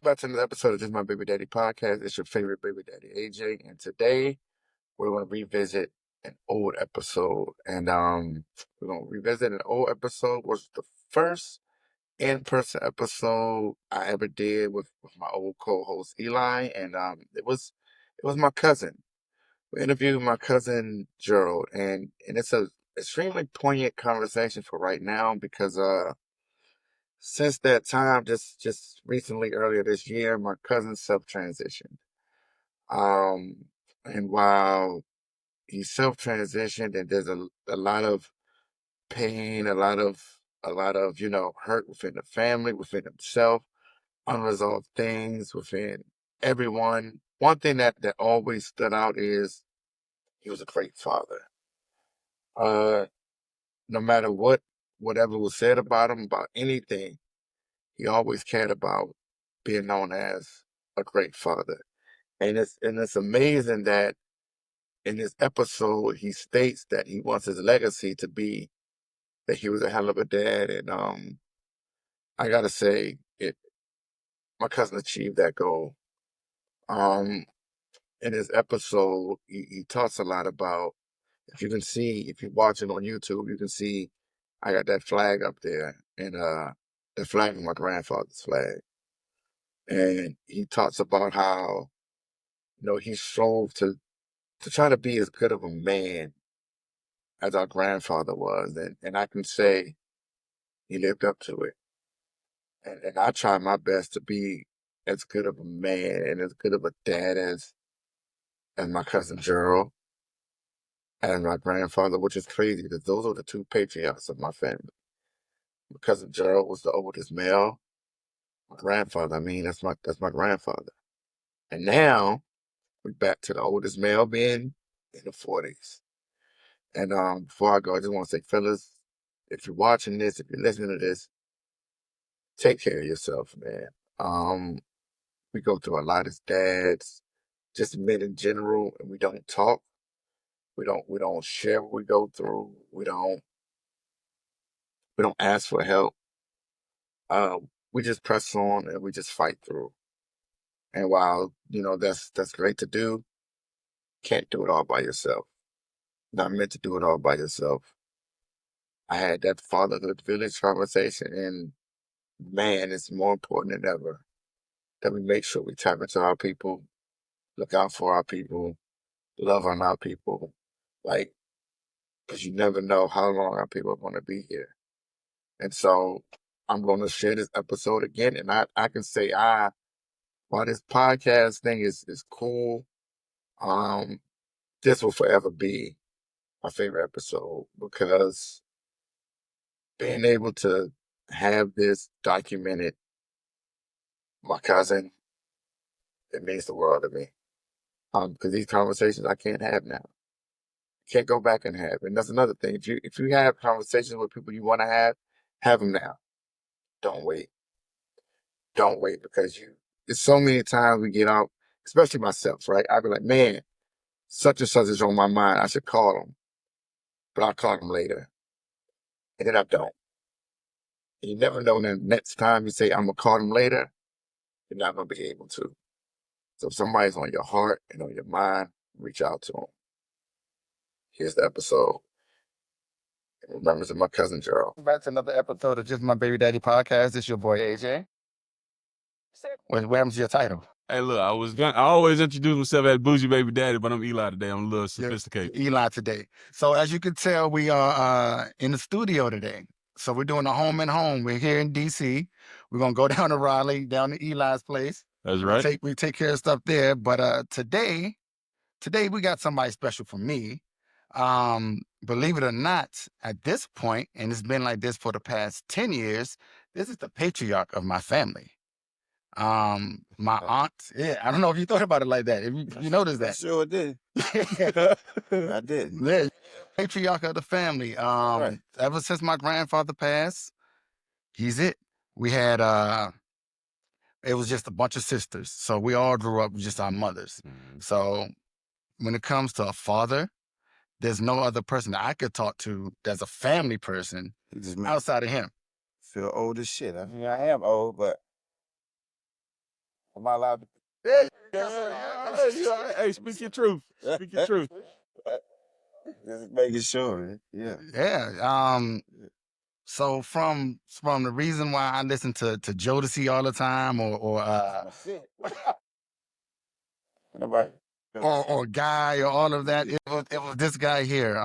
back to another episode of Just My Baby Daddy podcast. It's your favorite baby daddy, AJ, and today we're going to revisit an old episode. And we're going to revisit an old episode. Was the first in-person episode I ever did with my old co-host Eli, and it was my cousin. We interviewed my cousin Gerald, and it's a extremely poignant conversation for right now because since that time, just recently, earlier this year, my cousin self-transitioned. Um, and while he self-transitioned, and there's a lot of pain, a lot of hurt within the family, within himself, unresolved things within everyone. One thing that always stood out is he was a great father. Uh, no matter whatever was said about him, about anything, he always cared about being known as a great father. And it's amazing that in this episode he states that he wants his legacy to be that he was a hell of a dad. And I gotta say, my cousin achieved that goal. Um in this episode he talks a lot about, if you can see, if you're watching on YouTube, you can see I got that flag up there, and the flag is my grandfather's flag. And he talks about how he strove to try to be as good of a man as our grandfather was. And I can say he lived up to it. And I try my best to be as good of a man and as good of a dad as my cousin Gerald and my grandfather, which is crazy because those are the two patriarchs of my family. My cousin Gerald was the oldest male. My grandfather, I mean, that's my grandfather. And now we're back to the oldest male being in the 40s. And before I go, I just want to say, fellas, if you're watching this, if you're listening to this, take care of yourself, man. We go through a lot as dads, just men in general, and we don't talk. We don't share what we go through. We don't ask for help. We just press on and we just fight through. And while that's great to do, can't do it all by yourself. Not meant to do it all by yourself. I had that fatherhood village conversation, and man, it's more important than ever that we make sure we tap into our people, look out for our people, love on our people, like, because you never know how long our people are going to be here. And so I'm going to share this episode again, and I can say, while this podcast thing is cool, um, this will forever be my favorite episode because being able to have this documented, my cousin, it means the world to me. Because these conversations I can't have now. Can't go back and have. And that's another thing. If you have conversations with people you want to have them now. Don't wait. Don't wait, because it's so many times we get out, especially myself, right? I'll be like, man, such and such is on my mind. I should call them, but I'll call them later. And then I don't. And you never know, the next time you say, I'm going to call them later, you're not going to be able to. So if somebody's on your heart and on your mind, reach out to them. Here's the episode. Remembers of my cousin Gerald. Back to another episode of Just My Baby Daddy podcast. It's your boy AJ. What happens to your title? Hey, look, I always introduce myself as Bougie Baby Daddy, but I'm Eli today. I'm a little sophisticated. Eli today. So as you can tell, we are in the studio today. So we're doing a home and home. We're here in DC. We're gonna go down to Raleigh, down to Eli's place. That's right. We take care of stuff there. But today we got somebody special for me. Believe it or not, at this point, and it's been like this for the past 10 years, this is the patriarch of my family. My aunt, yeah, I don't know if you thought about it like that. If you noticed that. I sure did. I did. Yeah, patriarch of the family. Right. Ever since my grandfather passed, he's it. We had it was just a bunch of sisters. So we all grew up with just our mothers. Mhm. So when it comes to a father, there's no other person that I could talk to that's a family person It just makes outside of him. me feel old as shit. I mean, I am old, but Am I allowed to? Hey, speak your truth. Speak your truth. Just making sure, man. Yeah. Yeah. So from the reason why I listen to Jodeci all the time, or That's it. Nobody. or Guy, or all of that, it was this guy here.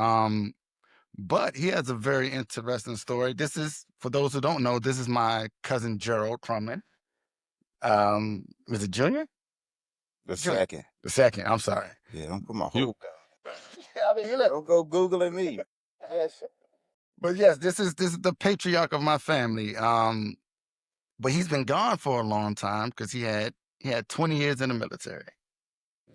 But he has a very interesting story. This is, for those who don't know, this is my cousin Gerald Crumlin. Was it Junior? The Junior. second. The second. I'm sorry. Yeah, don't put my You- whole gun. I mean, don't go Googling me. Yes. But yes, this is the patriarch of my family. But he's been gone for a long time because he had 20 years in the military.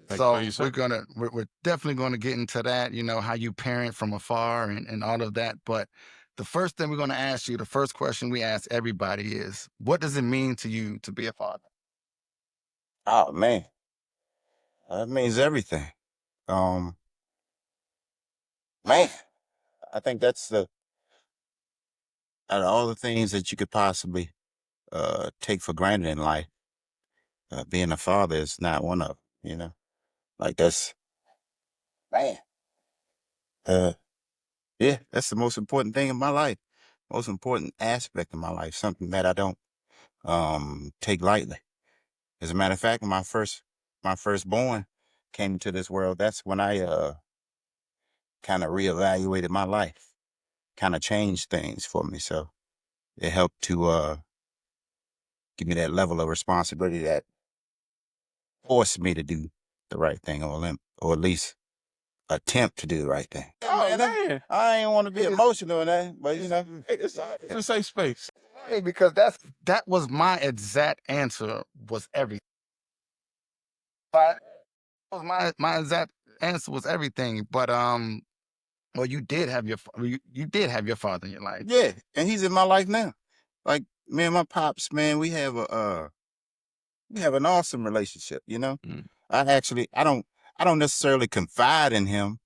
Thank So you, sir. we're definitely gonna get into that, how you parent from afar and all of that. But the first thing we're gonna ask you, the first question we ask everybody is, what does it mean to you to be a father? Oh man, that means everything. Man, I think that's out of all the things that you could possibly take for granted in life, being a father is not one of them. Like that's man. Yeah, that's the most important thing in my life. Most important aspect of my life. Something that I don't take lightly. As a matter of fact, when my firstborn came into this world, that's when I kind of reevaluated my life, kind of changed things for me. So it helped to give me that level of responsibility that forced me to do the right thing, or at least attempt to do the right thing. Oh, man. I ain't want to be emotional in that, but It's a safe space. Hey, because that was my exact answer, was everything. But that was my exact answer was everything. But well, you did have you did have your father in your life. yeah, and he's in my life now. Like me and my pops, man, we have an awesome relationship. Mm. I don't necessarily confide in him,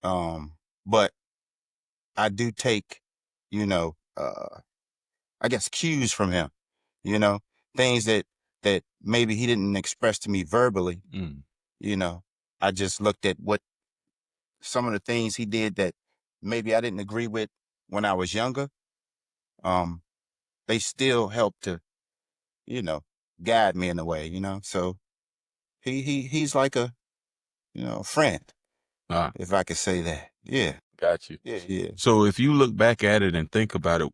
but I do take, you know, I guess cues from him, you know, things that maybe he didn't express to me verbally. Mm. I just looked at what some of the things he did that maybe I didn't agree with when I was younger. They still help to, you know, guide me in a way, So he's like a, friend, Ah, if I could say that. Yeah. got you. Yeah. So if you look back at it and think about it,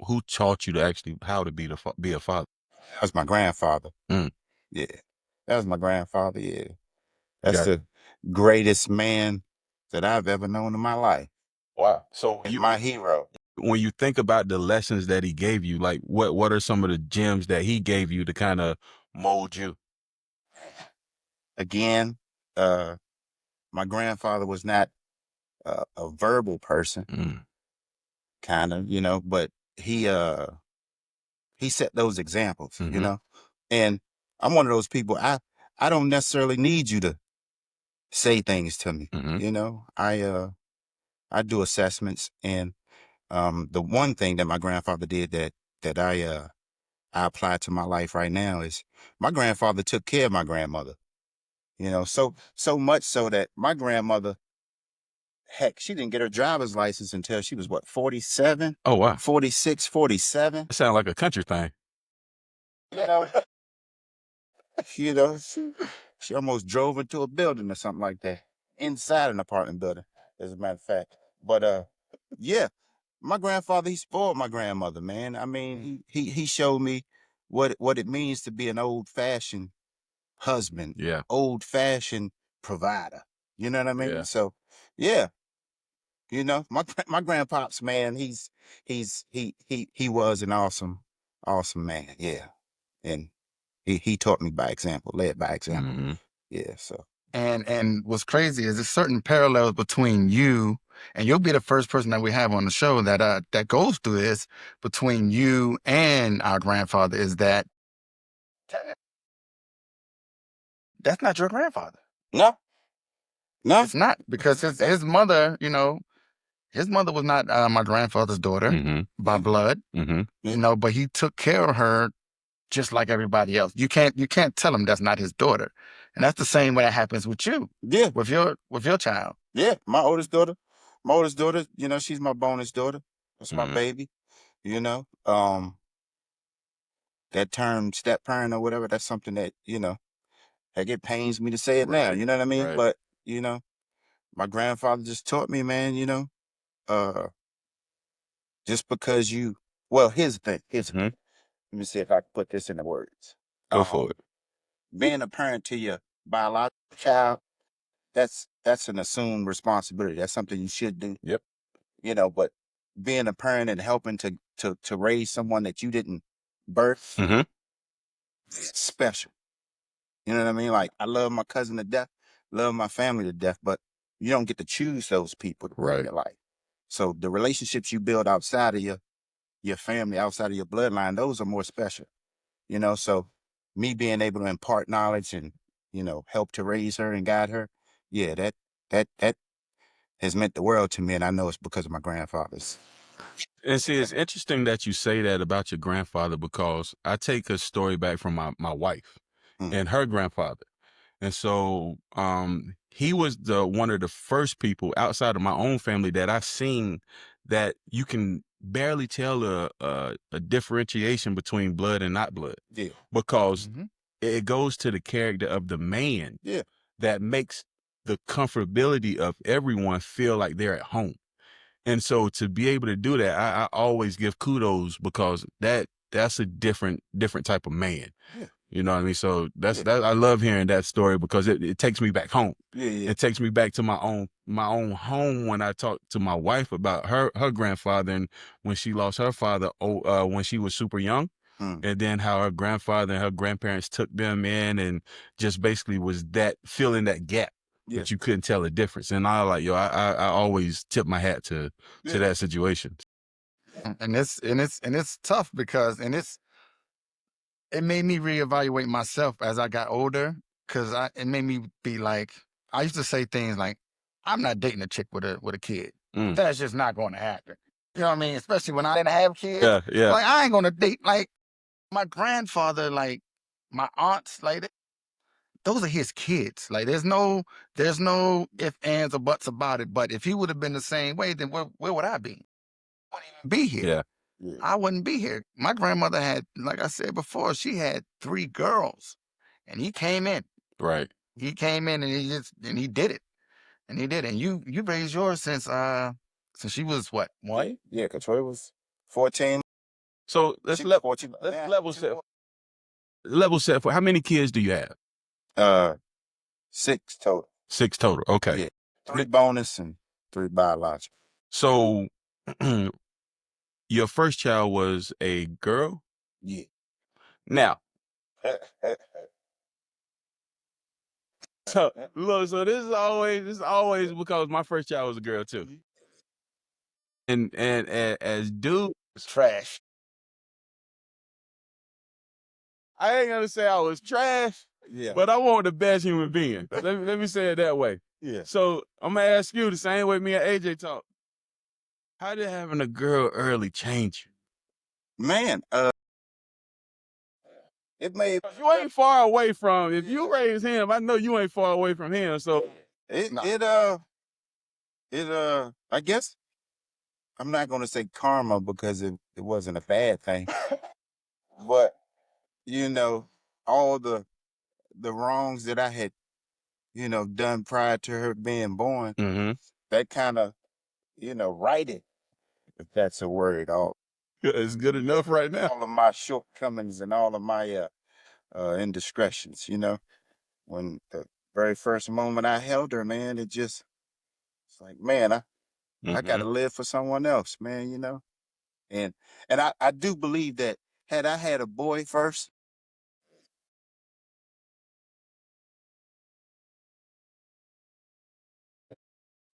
who taught you to actually how to be a father? That was my grandfather. Mm. Yeah. That was my grandfather. Yeah. That's Got the greatest man that I've ever known in my life. Wow. So He's my hero. when you think about the lessons that he gave you, like what are some of the gems that he gave you to kind of mold you? Again, my grandfather was not a verbal person, Mm. kind of, but he set those examples, Mhm. And I'm one of those people. I don't necessarily need you to say things to me. Mhm. I do assessments, and the one thing that my grandfather did that I apply to my life right now is my grandfather took care of my grandmother. So much so that my grandmother, heck, she didn't get her driver's license until she was what, 47, Oh wow. 46, 47. That sounds like a country thing. You know, she almost drove into a building or something like that, inside an apartment building, as a matter of fact. But yeah, my grandfather, he spoiled my grandmother, man. I mean, he showed me what it means to be an old-fashioned husband, Yeah. old-fashioned provider. You know what I mean? Yeah. So, yeah, my grandpops, man, he was an awesome man. Yeah, and he taught me by example, led by example. Mhm. Yeah, so. And what's crazy is there's certain parallels between you, and you'll be the first person that we have on the show that goes through this, between you and our grandfather, is that that's not your grandfather. No, no. It's not, because his mother, his mother was not my grandfather's daughter Mhm. by blood, Mhm. Yeah. but he took care of her just like everybody else. You can't tell him that's not his daughter. And that's the same way that happens with you, Yeah, with your child. yeah. My oldest daughter, she's my bonus daughter. That's my baby. You know, that term step parent or whatever, that's something that, heck, it pains me to say it now. Right. You know what I mean? Right. But, my grandfather just taught me, man, uh, just because well, here's the thing. Mhm. Let me see if I can put this into words. Go for it. Being a parent to your biological child, that's an assumed responsibility. That's something you should do, Yep. but being a parent and helping to raise someone that you didn't birth, Mhm. it's special. You know what I mean? Like, I love my cousin to death, love my family to death, but you don't get to choose those people in Right. your life. So the relationships you build outside of your family, outside of your bloodline, those are more special. So me being able to impart knowledge and, help to raise her and guide her, yeah, that has meant the world to me, and I know it's because of my grandfathers. And see, it's interesting that you say that about your grandfather because I take a story back from my wife Mm. and her grandfather. And so he was the one of the first people outside of my own family that I seen that you can barely tell a differentiation between blood and not blood Yeah, because Hmm. it goes to the character of the man yeah, that makes the comfortability of everyone feel like they're at home. And so to be able to do that, I always give kudos because that's a different type of man. yeah, You know what I mean? So yeah, that I love hearing that story because it takes me back home. yeah, yeah. It takes me back to my own home when I talk to my wife about her grandfather and when she lost her father when she was super young. Mm. And then how her grandfather and her grandparents took them in and just basically was that filling that gap Yeah, that you couldn't tell a difference. And I like, I always tip my hat to yeah, that situation. And it's tough because it made me reevaluate myself as I got older because it made me be like, I used to say things like, I'm not dating a chick with a kid. Mm. That's just not going to happen. You know what I mean? Especially when I didn't have kids. Yeah, yeah. Like, I ain't going to date like my grandfather, like my aunts, like those are his kids. Like, there's no ifs, ands, or buts about it. But if he would have been the same way, then where would I be? I wouldn't even be here. Yeah. yeah, I wouldn't be here. My grandmother had, like I said before, she had 3 girls, and he came in. Right. He came in and he did it, and he did it. And you raised yours since she was what, one? yeah. Troy was 14. So She was 14. let's Yeah. level set for how many kids do you have? 6 total. 6 total. Okay. Yeah, 3 bonus and 3 biological. So your first child was a girl. Yeah. Now, so look, so this is always because my first child was a girl too. And as dude, It's trash. I ain't gonna say I was trash, Yeah. but I want the best human being. Let me say it that way. Yeah. So I'm gonna ask you the same way me and AJ talk. How did having a girl early change you? Man, it made 'Cause you ain't far away from. If you raise him, I know you ain't far away from him. So it No. I guess I'm not gonna say karma because it wasn't a bad thing. But all the wrongs that I had, done prior to her being born, mm-hmm. that kind of, righted, if that's a word, It's good enough right now. all of my shortcomings and all of my indiscretions, when the very first moment I held her, man, it's like, man, I Mm-hmm. gotta live for someone else, man, and I do believe that had I had a boy first,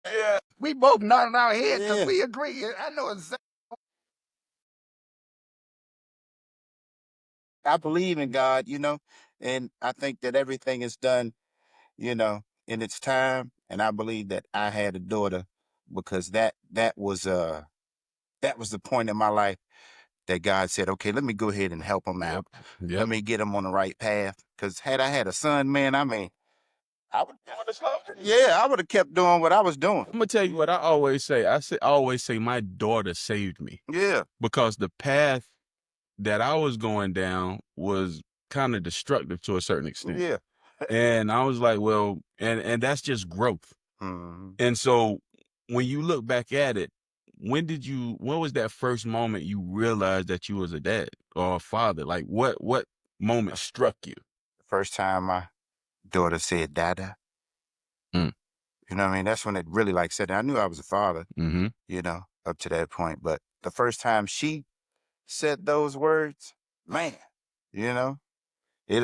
Yeah, we both nodded our head because yeah, we agree. I know exactly. I believe in God, and I think that everything is done, in its time, and I believe that I had a daughter because that was the point in my life that God said, okay, let me go ahead and help him out. Yep. Let me get him on the right path. Because had I had a son, man, I mean, I would I would have kept doing what I was doing. I'm gonna tell you what I always say. I always say my daughter saved me. Yeah. Because the path that I was going down was kind of destructive to a certain extent. Yeah. And I was like, well, and that's just growth. Mhm. And so when you look back at it, when was that first moment you realized that you was a dad or a father? Like what moment struck you? The first time my daughter said Dada, Mm. you know what I mean? That's when it really like said, I knew I was a father, Mm-hmm. you know, up to that point. But the first time she said those words, man, you know, it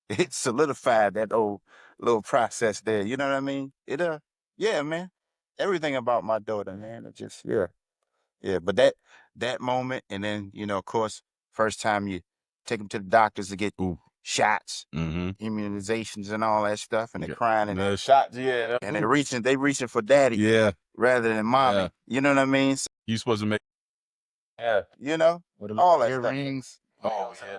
it solidified that old little process there. You know what I mean? It yeah, man. Everything about my daughter, man. It just yeah. But that moment, and then of course, first time you take them to the doctors to get Ooh. shots, Mm-hmm. immunizations, and all that stuff, and they're Yeah. crying and The shots, yeah. and they reaching for daddy, Yeah. rather than mommy. Yeah. You know what I mean? So, You supposed to make all that earrings. Oh yeah.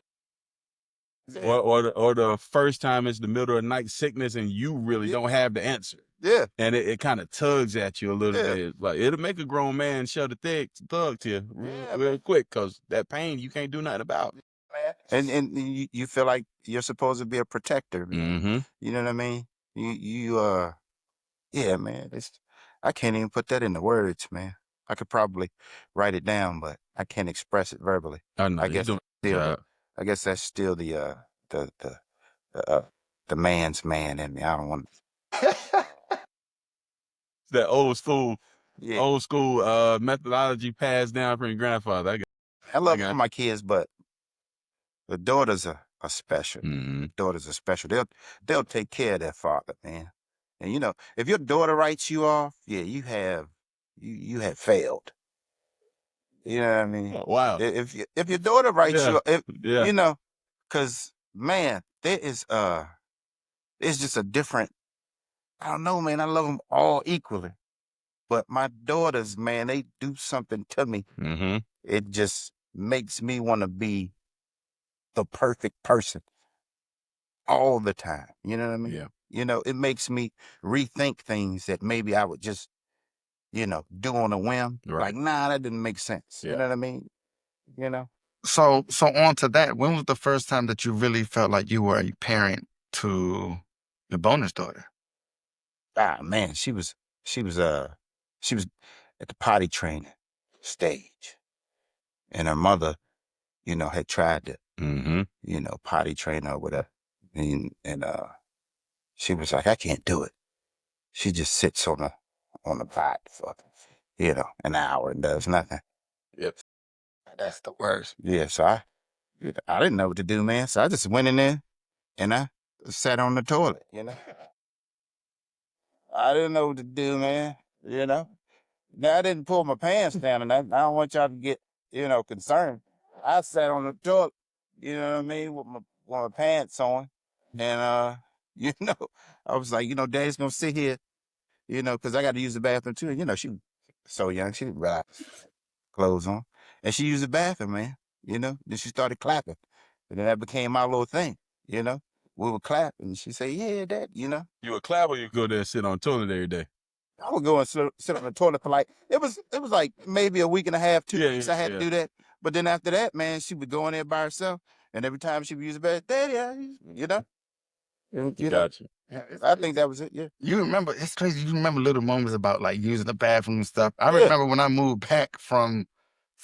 Or the first time it's the middle of the night sickness and you really don't have the answer. Yeah. And it kind of tugs at you a little Yeah. bit. Like it'll make a grown man shut a thug to you real quick because that pain you can't do nothing about. And you feel like you're supposed to be a protector, man. Mm-hmm. You know what I mean? Yeah, man. I can't even put that into words, man. I could probably write it down, but I can't express it verbally. I know I you guess doing still, job. I guess that's still the man's man in me. I don't want. That old school Yeah, methodology passed down from your grandfather. I love got all my kids, but the daughters are special. Mm-hmm. Daughters are special. They'll take care of their father, man. And if your daughter writes you off, yeah, you have failed. You know what I mean? Oh, wow. If your daughter writes you, Yeah. because man, it's just a different. I don't know, man. I love them all equally, but my daughters, man, they do something to me. Mm-hmm. It just makes me want to be the perfect person all the time. You know what I mean? Yeah. It makes me rethink things that maybe I would just, do on a whim. Right. Like, nah, that didn't make sense. Yeah. You know what I mean? So on to that. When was the first time that you really felt like you were a parent to the bonus daughter? Ah, man, she was at the potty training stage, and her mother, had tried to, Mm-hmm. potty train her with her, and she was like, I can't do it. She just sits on the pot for, an hour and does nothing. Yep. That's the worst. Yeah, so I didn't know what to do, man. So I just went in there and I sat on the toilet, I didn't know what to do, man, Now I didn't pull my pants down and I don't want y'all to get, concerned. I sat on the toilet, you know what I mean, with my pants on. And you know, I was like, Daddy's gonna sit here, because I got to use the bathroom too. And she was so young, she didn't realize clothes on. And she used the bathroom, man. Then she started clapping. And then that became my little thing, We would clap and she say, yeah, Dad, You would clap or you go there and sit on the toilet every day? I would go and sit on the toilet for like it was like maybe a week and a half, 2 weeks. I had to do that. But then after that, man, she would go in there by herself, and every time she would use the bathroom, Daddy, Gotcha. I think that was it. Yeah. You remember, it's crazy. You remember little moments about like using the bathroom and stuff. I Yeah. remember when I moved back from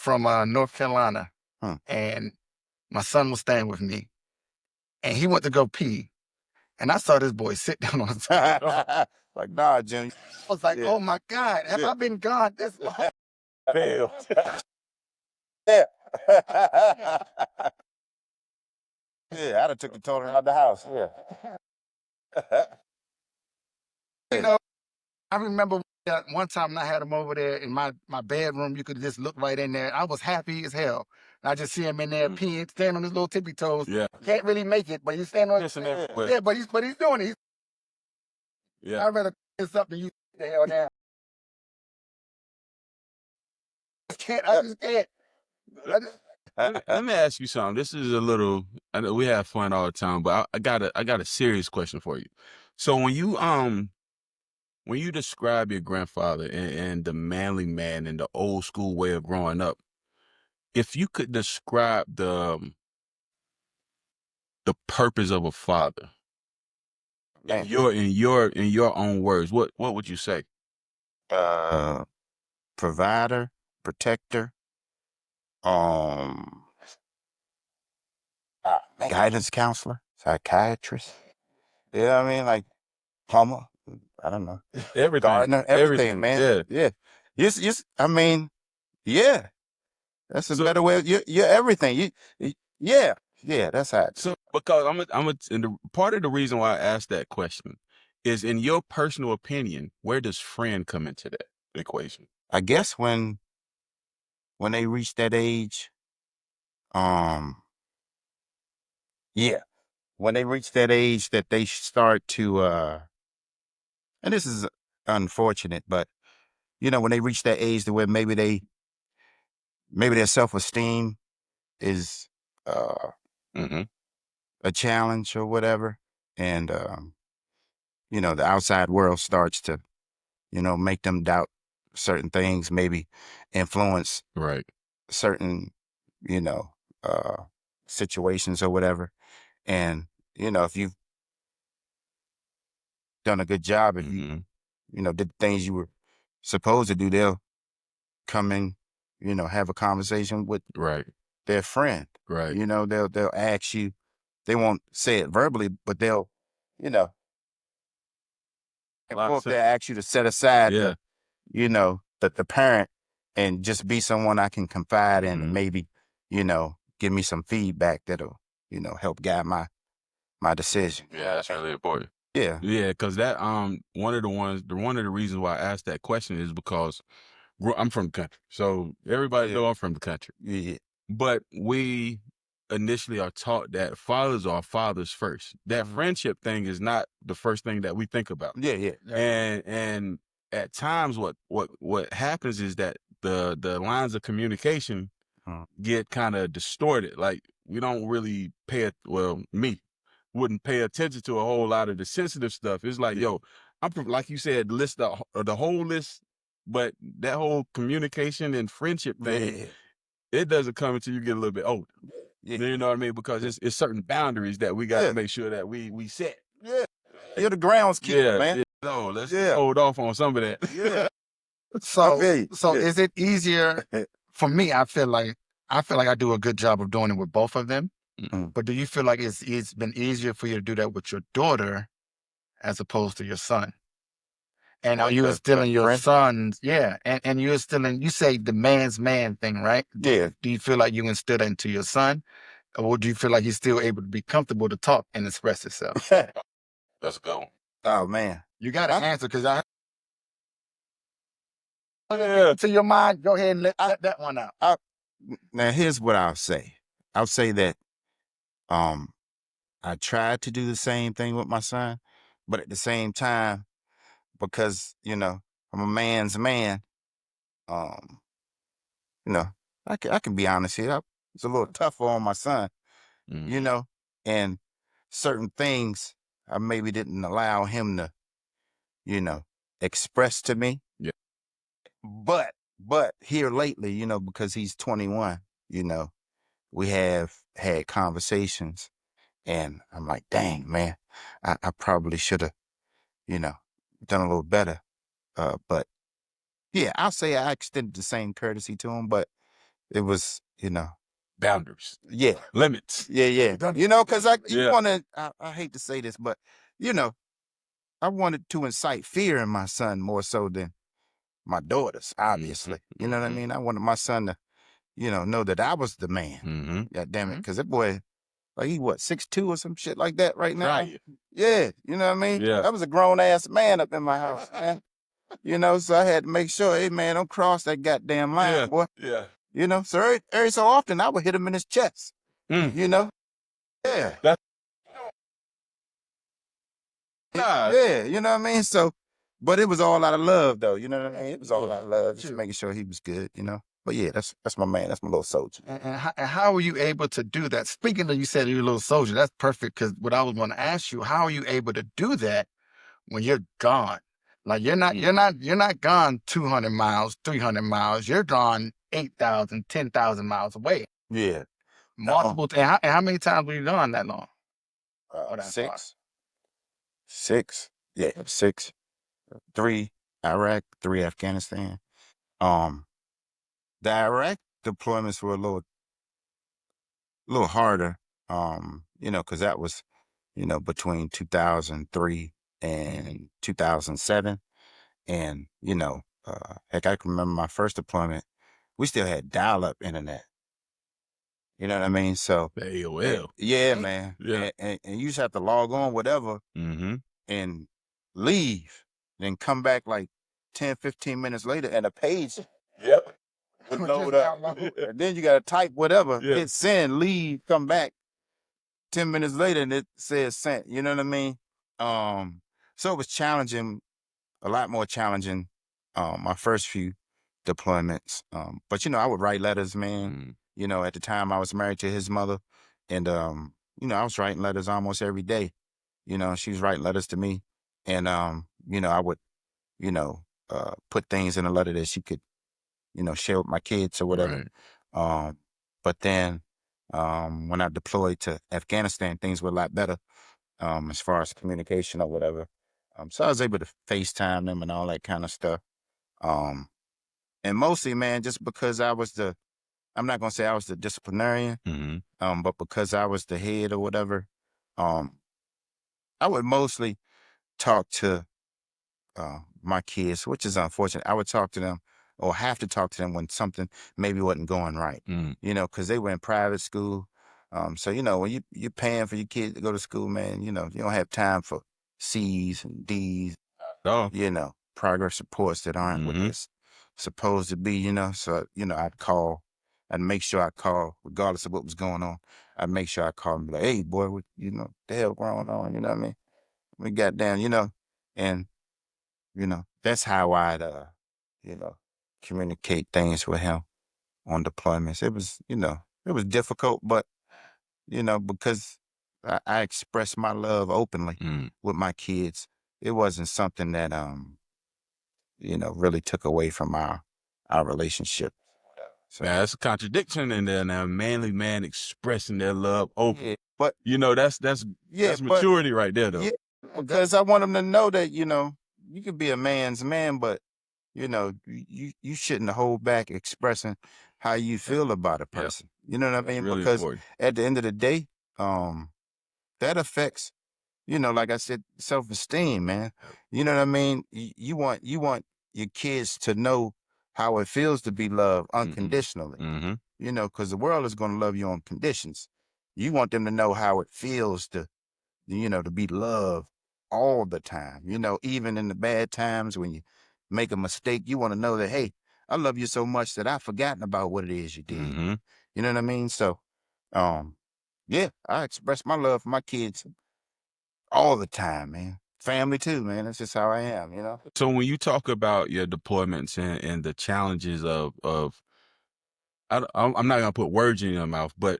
North Carolina, Huh. and my son was staying with me, and he went to go pee, and I saw this boy sit down on the side. Like, nah, Jim. I was like, Yeah. oh my God, have I been gone this long? Fail. Yeah. Yeah, I'd have took the toilet out the house. Yeah. I remember that one time when I had him over there in my bedroom, you could just look right in there. I was happy as hell. And I just see him in there peeing, standing on his little tippy toes. Yeah. Can't really make it, but he's standing on Yeah, but he's doing it. Yeah. I'd rather this up than you the hell down. I just can't. Let me ask you something. This is a little. I know we have fun all the time, but I got a serious question for you. So when you describe your grandfather and the manly man and the old school way of growing up, if you could describe the purpose of a father Man, in your own words, what would you say? provider, protector, um, guidance counselor, psychiatrist. Yeah, I mean, like plumber. I don't know. Everything, Gardener, everything, man. Yeah. Yeah. I mean, yeah. That's a So better way. You're everything. Yeah, yeah. That's how. so because and the part of the reason why I asked that question is, in your personal opinion, where does friend come into that equation? I guess when they reach that age, yeah, when they reach that age that they start to, and this is unfortunate, but when they reach that age to where maybe their self-esteem is Mm-hmm. a challenge or whatever, and the outside world starts to make them doubt certain things, maybe influence Right. certain you know uh situations or whatever. And if you've done a good job, if you Mm-hmm. did the things you were supposed to do, they'll come in, have a conversation with Right. their friend. Right. They'll ask you. They won't say it verbally, but they'll you know they'll ask you to set aside Yeah. the parent and just be someone I can confide in, and Mhm. maybe give me some feedback that'll help guide my decision. Yeah, that's really important. Yeah. Yeah, because that one of the reasons why I asked that question is because I'm from the country, so everybody Yeah. know I'm from the country. Yeah. But we initially are taught that fathers are fathers first. That friendship thing is not the first thing that we think about. Yeah. Yeah. And at times, what happens is that the lines of communication get kind of distorted. Like, we don't really me wouldn't pay attention to a whole lot of the sensitive stuff. It's like, yo, like you said, the whole list, but that whole communication and friendship thing, it doesn't come until you get a little bit older. Yeah. You know what I mean? Because it's certain boundaries that we got to make sure that we set. Yeah. You're the groundskeeper, man. Yeah. No, let's hold off on some of that. Yeah. So, feel you. so Yeah. is it easier for me? I feel like I do a good job of doing it with both of them. Mhm. But do you feel like it's been easier for you to do that with your daughter as opposed to your son? And are you instilling your sons? Yeah, and you're instilling. You say the man's man thing, right? Yeah. Do you feel like you instill that into your son, or do you feel like he's still able to be comfortable to talk and express himself? Let's go. Oh man. You got to answer, because Yeah. to your mind. Go ahead and let that one out. Now here's what I'll say. I'll say that I tried to do the same thing with my son, but at the same time, because I'm a man's man, um, I can be honest here. I was a little tougher on my son, Mhm. and certain things I maybe didn't allow him to, express to me. Yeah. But here lately, because he's 21, we have had conversations, and I'm like, dang, man, I probably should have, done a little better. But yeah, I'll say I extended the same courtesy to him, but it was, Boundaries, yeah, limits. yeah. Because Yeah. I hate to say this, but I wanted to incite fear in my son more so than my daughters, obviously. You know what I mean? I wanted my son to, know that I was the man. Mm-hmm. God damn it. Because that boy, like, he 6'2" or some shit like that right now? Right. Yeah, you know what I mean? Yeah. I was a grown-ass man up in my house, man. So I had to make sure, hey, man, don't cross that goddamn line, Yeah. boy. Yeah. So every so often I would hit him in his chest, Mm. Yeah. That's Yeah, you know what I mean? So, but it was all out of love, though. You know what I mean? It was all out of love, just making sure he was good, But yeah, that's my man. That's my little soldier. And how were you able to do that? Speaking of, you said you're a little soldier. That's perfect, because what I was going to ask you, how are you able to do that when you're gone? Like you're not gone 200 miles, 300 miles. You're gone 8,000, 10,000 miles away. Yeah. Multiple. And how many times were you gone that long? Or that far? Six. Yeah, six. 3 Iraq, 3 Afghanistan. The Iraq deployments were a little harder. Because that was, between 2003 and 2007. And, heck, I can remember my first deployment. We still had dial-up internet. You know what I mean? So, The AOL. yeah, man. Yeah. And you just have to log on, whatever, Mm-hmm. and leave, then come back like 10, 15 minutes later, and a page Yep. would load up. And then you got to type whatever, Yeah. hit send, leave, come back 10 minutes later, and it says sent. You know what I mean? So it was challenging, a lot more challenging, my first few deployments. But, I would write letters, man. At the time I was married to his mother, and, I was writing letters almost every day. She was writing letters to me, and, I would, put things in a letter that she could, share with my kids or whatever. Right. But then, when I deployed to Afghanistan, things were a lot better, as far as communication or whatever. So I was able to FaceTime them and all that kind of stuff. And mostly, man, just because I'm not going to say I was the disciplinarian, Mm-hmm. but because I was the head or whatever, I would mostly talk to my kids, which is unfortunate. I would talk to them, or have to talk to them, when something maybe wasn't going right, because they were in private school. So, when you're paying for your kids to go to school, man, you don't have time for C's and D's, Oh. progress reports that aren't what they're supposed to be, So, I'd make sure I call, regardless of what was going on. I'd make sure I call and be like, hey, boy, what, the hell going on? You know what I mean? We got down, and, that's how I'd, communicate things with him on deployments. It was, it was difficult, but, because I expressed my love openly with my kids, it wasn't something that, really took away from our relationship. So, Man, that's a contradiction in there now. Manly man expressing their love open. yeah, but That's maturity right there, though. yeah, because I want them to know that, you can be a man's man, but you shouldn't hold back expressing how you feel about a person. You know what I mean? Really Because important. at the end of the day, that affects, like I said, self-esteem, man. You know what I mean? You want your kids to know how it feels to be loved unconditionally. Mm-hmm. Because the world is going to love you on conditions. You want them to know how it feels to be loved all the time. Even in the bad times when you make a mistake, you want to know that, hey, I love you so much that I've forgotten about what it is you did. Mm-hmm. You know what I mean? So, yeah, I express my love for my kids all the time, man. Family too, man. That's just how I am, So when you talk about your deployments and the challenges of I'm not gonna put words in your mouth, but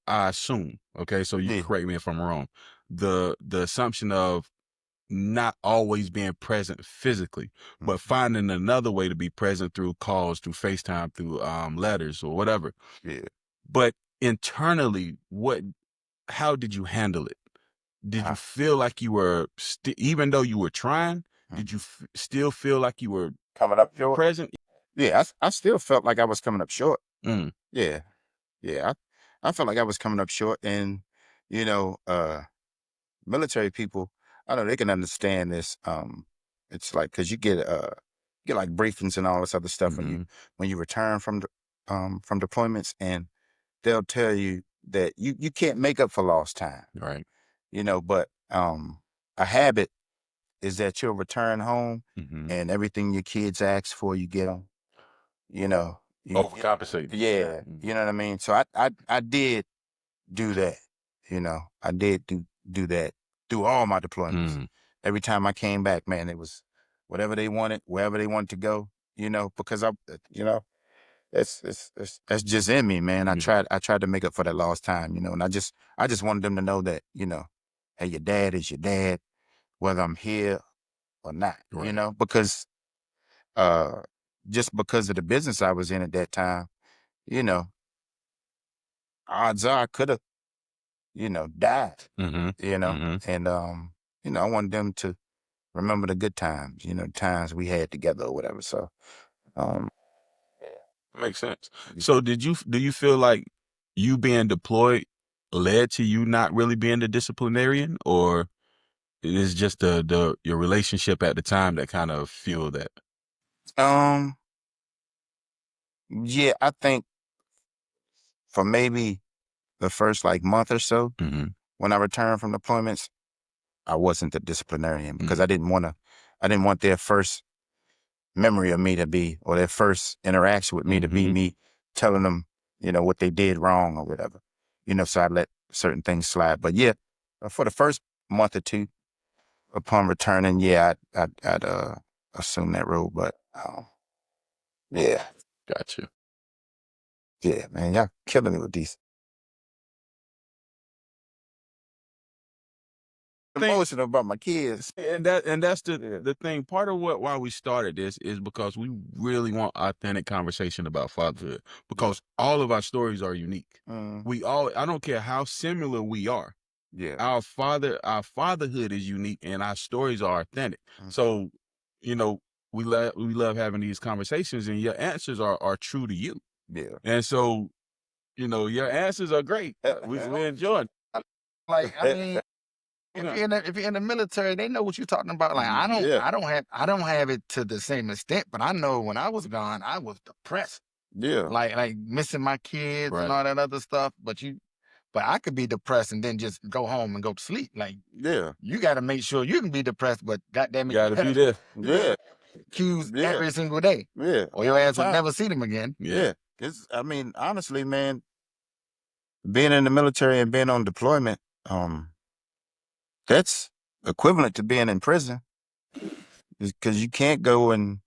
I assume, okay, so you Yeah. correct me if I'm wrong, the assumption of not always being present physically, but finding another way to be present through calls, through FaceTime, through letters or whatever. Yeah. But internally, how did you handle it? Did you feel like you were even though you were trying, did you still feel like you were coming up short? present? Yeah, I still felt like I was coming up short. Mm. Yeah. Yeah. I felt like I was coming up short, and, military people, I know they can understand this. It's like, cause you get like briefings and all this other stuff when you return from deployments, and they'll tell you that you can't make up for lost time, Right. but a habit is that you'll return home and everything your kids ask for, you get them. Overcompensate. Yeah, you know what I mean. So I did do that. I did do that through all my deployments. Every time I came back, man, it was whatever they wanted, wherever they wanted to go. Because that's just in me, man. I Yeah. tried to make up for that lost time, and I just wanted them to know that, hey, your dad is your dad, whether I'm here or not, Right. because uh just because of the business I was in at that time, you know, odds are I could have, died, Mm-hmm. Mm-hmm. and I wanted them to remember the good times, times we had together or whatever. So um Makes sense. So do you feel like you being deployed led to you not really being the disciplinarian, or it is just your relationship at the time that kind of fueled that? um yeah, I think for maybe the first like month or so Mm-hmm. when I returned from deployments, I wasn't the disciplinarian because Mm-hmm. I didn't want their first memory of me to be, or their first interaction with me to be Mm-hmm. me telling them, what they did wrong or whatever. So I let certain things slide. But yeah, for the first month or two upon returning, yeah, I'd assume that role. But yeah, Gotcha. yeah, man, y'all killing it with these. Emotional about my kids. And that's the thing. Part of why we started this is because we really want authentic conversation about fatherhood, because all of our stories are unique. Mm, I don't care how similar we are. yeah. Our fatherhood is unique and our stories are authentic. Mm, So, you know, we love having these conversations, and your answers are true to you. yeah. And so, your answers are great. We enjoy it. Like, I mean, if you're in the military, they know what you're talking about. Like, Yeah. I don't have it to the same extent, but I know when I was gone, I was depressed. Yeah. Like missing my kids and Right. all that other stuff. But I could be depressed and then just go home and go to sleep. Like, Yeah. you got to make sure you can be depressed, but goddamn it, Gotta be there. Yeah. cues Yeah. every single day, Yeah. or your All the ass will time. never see them again. Yeah. I mean, honestly, man, being in the military and being on deployment, that's equivalent to being in prison because you can't go and,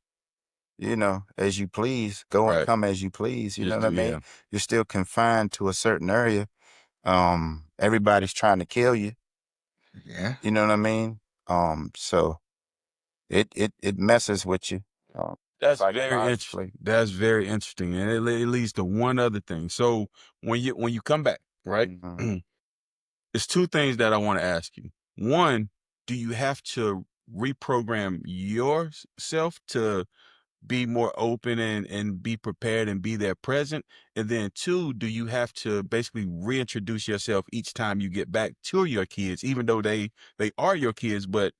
as you please, go and Right. come as you please. You know Just what I do, mean? yeah. You're still confined to a certain area. Everybody's trying to kill you. Yeah. You know what I mean? So it messes with you. That's Psychologically. That's very interesting, and it leads to one other thing. So when you come back, right? Mhm. It's two things that I want to ask you. One, do you have to reprogram yourself to be more open and be prepared and be there present? And then two, do you have to basically reintroduce yourself each time you get back to your kids, even though they are your kids, but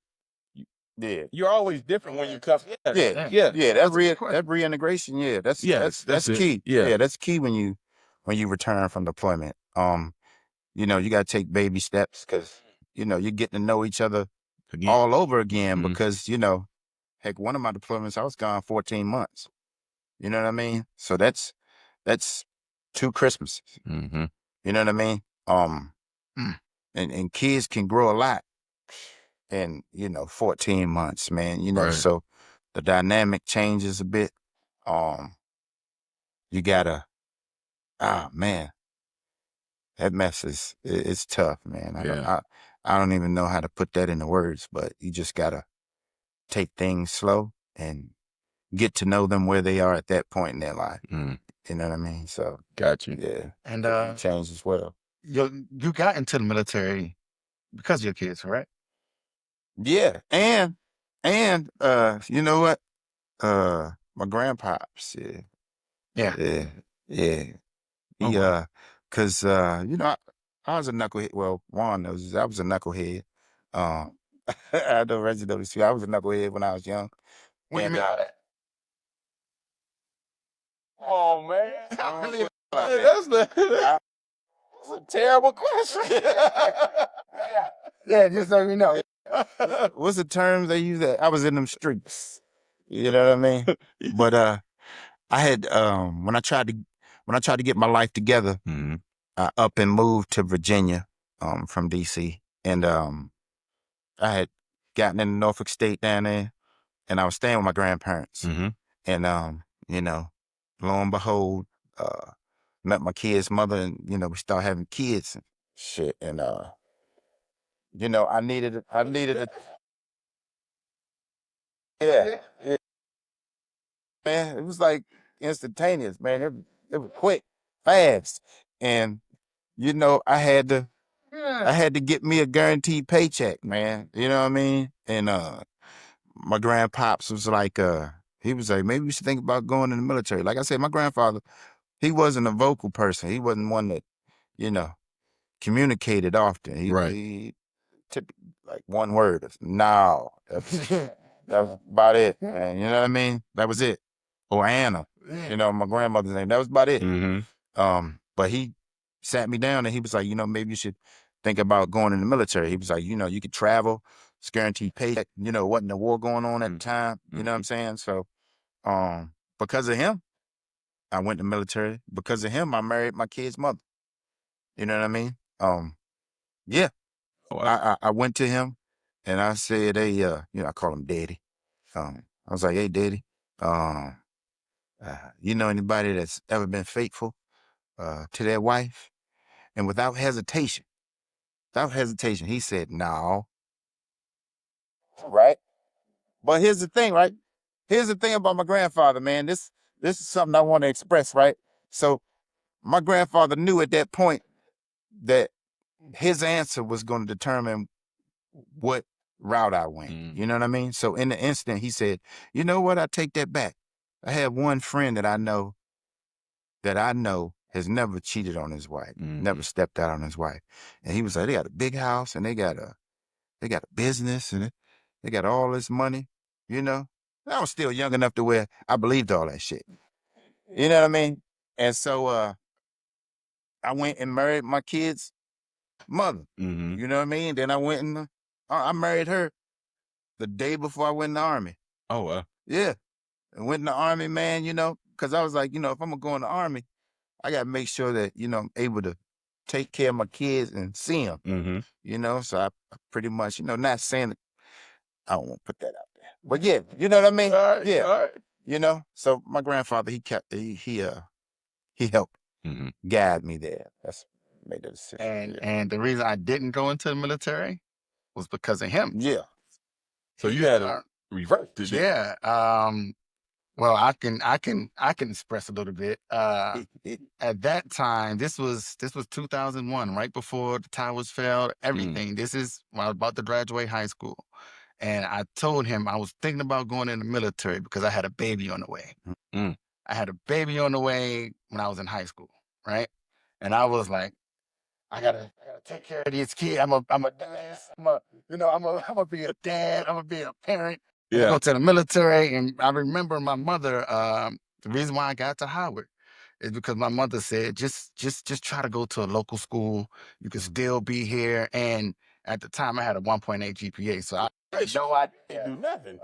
Yeah. you're always different when you come. Yeah. Yeah. Yeah. That's a good question. That reintegration. Yeah. Yes, That's that's it. key. Yeah. Yeah. That's key when you return from deployment. You got to take baby steps because, you're getting to know each other Again. all over again Mhm. because, heck, one of my deployments, I was gone 14 months. You know what I mean? So that's 2 Christmases. Mm-hmm. You know what I mean? Mm. And kids can grow a lot in, 14 months, man, Right. so the dynamic changes a bit. You gotta, man, that mess it's tough, man. Yeah. I don't even know how to put that into words, but you just gotta take things slow and get to know them where they are at that point in their life. Mm. You know what I mean? So Got you. yeah, And it can change as well. you got into the military because of your kids, right? Yeah, and you know what? My grandpops, yeah, Yeah. yeah, yeah. Oh, He wow. I was a knucklehead. Well, Juan knows I was a knucklehead. Um, I know Reggie knows too. I was a knucklehead when I was young. What do you And mean by that? Oh man, I really about that. that's the I- that's a terrible question. Yeah, just so you know. what's the terms they use? That I was in them streets. You know what I mean? But I had when I tried to get my life together, Mm-hmm. I up and moved to Virginia, from DC, and I had gotten in Norfolk State down there, and I was staying with my grandparents, Mm-hmm. and lo and behold, met my kid's mother, and we started having kids and shit. And I needed a yeah, yeah, man. It was like instantaneous, man. It was quick, fast, and I had to get me a guaranteed paycheck, man. You know what I mean? And my grandpops was like, he was like, maybe we should think about going in the military. Like I said, my grandfather, he wasn't a vocal person. He wasn't one that, you know, communicated often. Right. He typically like one word. No. That was about it, man. You know what I mean? That was it. Or Anna, my grandmother's name. That was about it. But he sat me down and he was like, maybe you should think about going in the military. He was like, you could travel, it's guaranteed paycheck. Wasn't a war going on at the time. You know what I'm saying? So, because of him, I went to the military. Because of him, I married my kid's mother. You know what I mean? Yeah. Oh, I went to him and I said, hey, I call him daddy. I was like, hey, daddy, you know anybody that's ever been faithful to their wife? And without hesitation, he said, no. Right? But here's the thing, right? Here's the thing about my grandfather, man. This is something I want to express, right? So my grandfather knew at that point that his answer was going to determine what route I went. You know what I mean? So in the instant, he said, you know what? I take that back. I have one friend that I know has never cheated on his wife, never stepped out on his wife. And he was like, they got a big house and they got a business and they got all this money, I was still young enough to where I believed all that shit. You know what I mean? And so I went and married my kid's mother. You know what I mean? Then I went and I married her the day before I went in the Army. Oh, wow. Yeah. I went in the Army, man, because I was like, if I'm going to go in the Army, I got to make sure that, I'm able to take care of my kids and see them, so I pretty much, not saying that I don't want to put that out there, but yeah, you know what I mean? Yeah. So my grandfather, he helped guide me there. That's made the decision. And the reason I didn't go into the military was because of him. Yeah. So you had to revert to this. Yeah. Well, I can express a little bit. At that time, this was 2001, right before the towers fell. Everything. This is when I was about to graduate high school, and I told him I was thinking about going in the military because I had a baby on the way. I had a baby on the way when I was in high school, right? And I was like, I gotta take care of these kids. I'm a dad. I'm gonna be a dad. I'm gonna be a parent. I go to the military, and I remember my mother. The reason why I got to Howard is because my mother said, just try to go to a local school. You can still be here. And at the time, I had a 1.8 GPA, so I had no idea. Do nothing.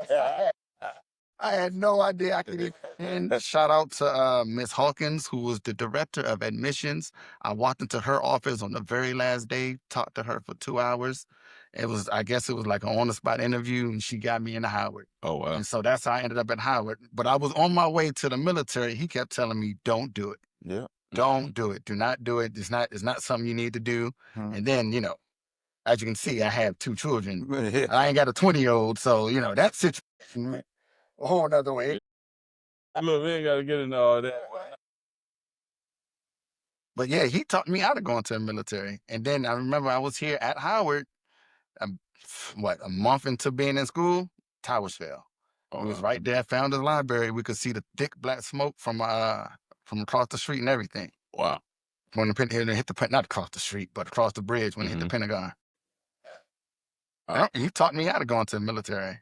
I had no idea I could even. And shout out to Miss Hawkins, who was the director of admissions. I walked into her office on the very last day, talked to her for 2 hours. I guess it was like an on-the-spot interview, and she got me into Howard. Oh, wow. And so that's how I ended up at Howard. But I was on my way to the military. He kept telling me, don't do it. Yeah. Don't do it. Do not do it. It's not something you need to do. And then, as you can see, I have 2 children. I ain't got a 20-year-old, so, that situation went a whole nother way. Look, we ain't got to get into all that. But yeah, he taught me how to go into the military. And then I remember I was here at Howard, a month into being in school, towers fell. We was right there at Founders Library. We could see the thick black smoke from across the street and everything. Wow. When the hit the not across the street, but across the bridge when it hit the Pentagon. He taught me how to go into the military.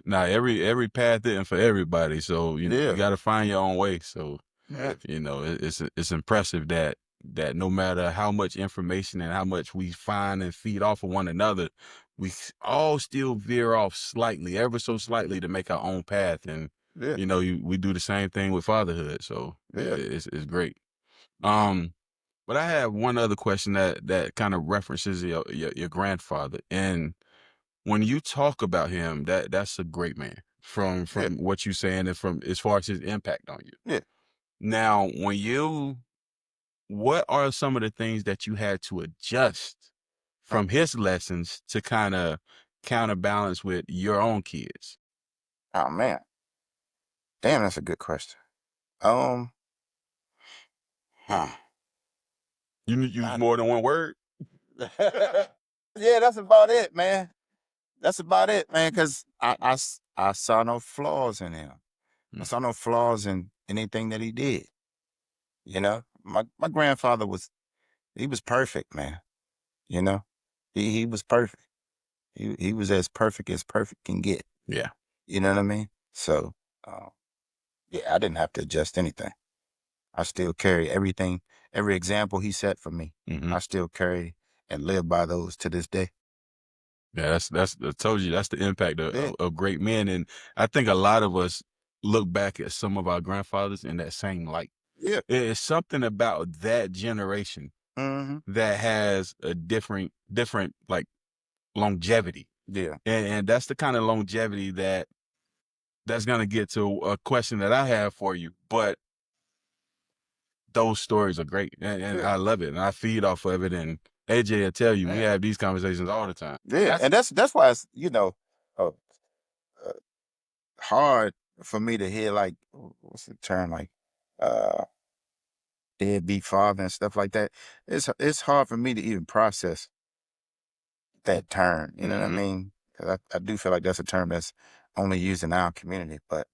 Now every path isn't for everybody, so you got to find your own way. So it's impressive that no matter how much information and how much we find and feed off of one another, we all still veer off slightly, ever so slightly, to make our own path. And we do the same thing with fatherhood. So it's great. But I have one other question that kind of references your grandfather. And when you talk about him, that's a great man. from what you're saying and from as far as his impact on you. Yeah. Now, what are some of the things that you had to adjust from his lessons to kind of counterbalance with your own kids? Oh man, damn, that's a good question. Huh. You use more than one word? Yeah, that's about it, man. That's about it, man. Cause I saw no flaws in him. I saw no flaws in anything that he did. You know, my grandfather he was perfect, man. You know, he was perfect. He was as perfect can get. Yeah. You know what I mean? So, yeah, I didn't have to adjust anything. I still carry everything, every example he set for me. Mm-hmm. I still carry and live by those to this day. Yeah, that's I told you, that's the impact Yeah. of great men. And I think a lot of us look back at some of our grandfathers in that same light. Yeah. It's something about that generation Mm-hmm. that has a different like longevity. Yeah. And that's the kind of longevity that's going to get to a question that I have for you. But those stories are great, and Yeah. I love it, and I feed off of it. And AJ will tell you, we have these conversations all the time. Yeah. And that's why it's, uh, hard for me to hear, like, what's the term, like, deadbeat father and stuff like that. It's hard for me to even process that term. You know what I mean? Because I do feel like that's a term that's only used in our community. But